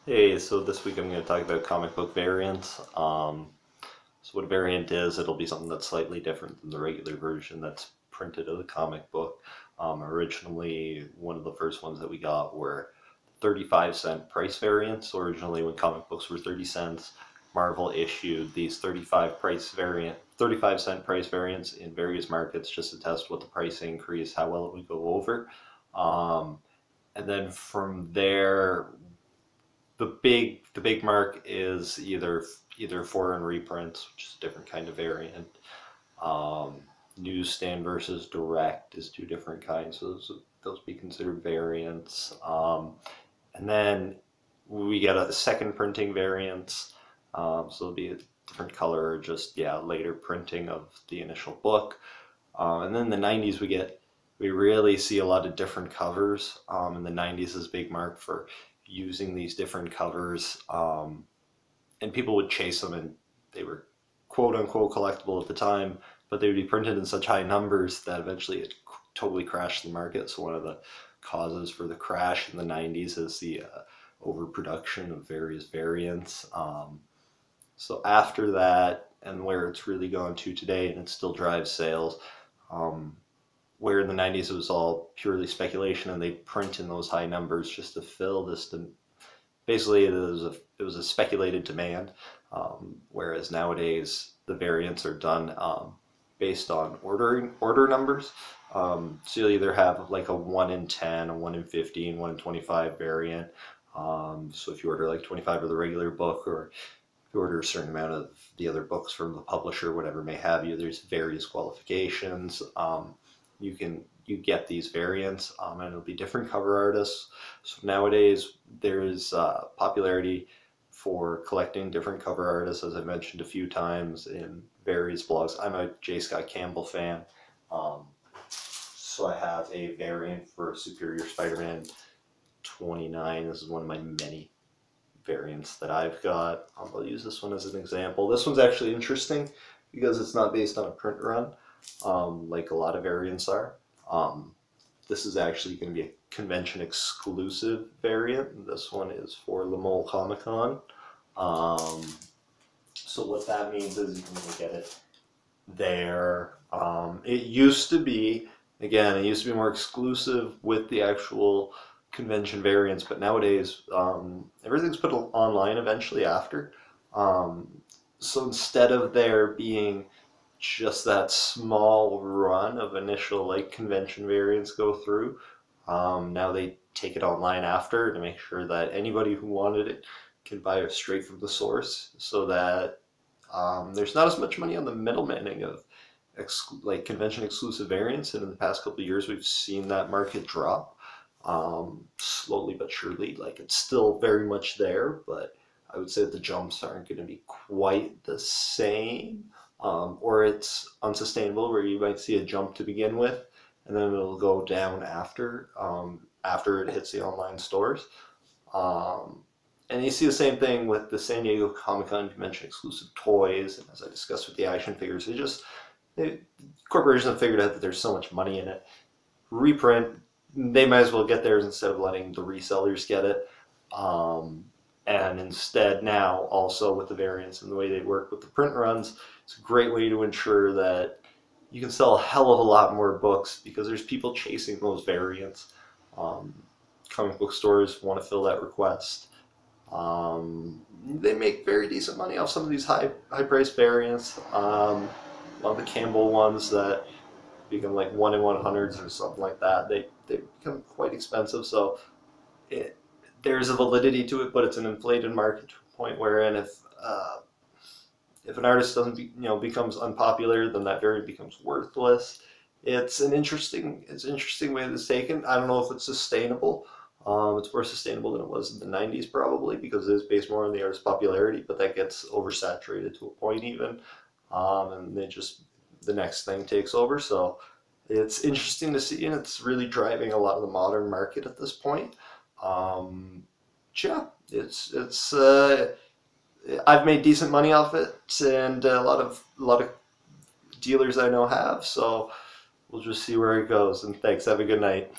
Hey, so this week I'm going to talk about comic book variants. So what a variant is, it'll be something that's slightly different than the regular version that's printed of the comic book. Originally, one of the first ones that we got were 35-cent price variants. Originally, when comic books were 30 cents, Marvel issued these 35-cent price variants in various markets just to test what the price increase, how well it would go over. Um, and then from there, the big mark is either foreign reprints, which is a different kind of variant. Um, Newsstand versus direct is two different kinds, so those be considered variants. And then we get a second printing variants, so it'll be a different color, or just later printing of the initial book. And then in the 90s we really see a lot of different covers. In the 90s is a big mark for using these different covers, and people would chase them, and they were quote unquote collectible at the time, but they would be printed in such high numbers that eventually it totally crashed the market. So one of the causes for the crash in the 90s is the overproduction of various variants. So after that, and where it's really gone to today, and it still drives sales, where in the 90s it was all purely speculation and they print in those high numbers just to fill this. Basically, it was a speculated demand, whereas nowadays the variants are done based on order numbers. So you'll either have like a 1 in 10, a 1 in 15, 1 in 25 variant. So if you order like 25 of the regular book, or if you order a certain amount of the other books from the publisher, whatever may have you, there's various qualifications. You get these variants, and it'll be different cover artists. So nowadays there's popularity for collecting different cover artists, as I mentioned a few times in various blogs. I'm a J. Scott Campbell fan, so I have a variant for Superior Spider-Man 29. This is one of my many variants that I've got. I'll use this one as an example. This one's actually interesting because it's not based on a print run, like a lot of variants are. This is actually going to be a convention exclusive variant. This one is for Lamol Comic Con. So what that means is you can look at it there. It used to be more exclusive with the actual convention variants, but nowadays everything's put online eventually after. So instead of there being just that small run of initial like convention variants go through, now they take it online after to make sure that anybody who wanted it can buy it straight from the source, so that there's not as much money on the middlemaning of like convention exclusive variants. And in the past couple of years we've seen that market drop, slowly but surely. Like, it's still very much there, but I would say that the jumps aren't going to be quite the same. Or it's unsustainable, where you might see a jump to begin with, and then it'll go down after it hits the online stores. And you see the same thing with the San Diego Comic-Con convention exclusive toys, and as I discussed with the action figures, corporations have figured out that there's so much money in it. Reprint, they might as well get theirs instead of letting the resellers get it. And instead now, also with the variants and the way they work with the print runs, it's a great way to ensure that you can sell a hell of a lot more books, because there's people chasing those variants. Comic book stores want to fill that request. They make very decent money off some of these high priced variants. One of the Campbell ones that become like 1 in 100s or something like that, they become quite expensive. So there's a validity to it, but it's an inflated market to a point wherein if an artist becomes unpopular, then that variant becomes worthless. It's an interesting way that it's taken. I don't know if it's sustainable. It's more sustainable than it was in the 90s probably, because it is based more on the artist's popularity, but that gets oversaturated to a point even, and the next thing takes over. So it's interesting to see, and it's really driving a lot of the modern market at this point. Yeah, I've made decent money off it, and a lot of dealers I know have. So we'll just see where it goes. And thanks. Have a good night.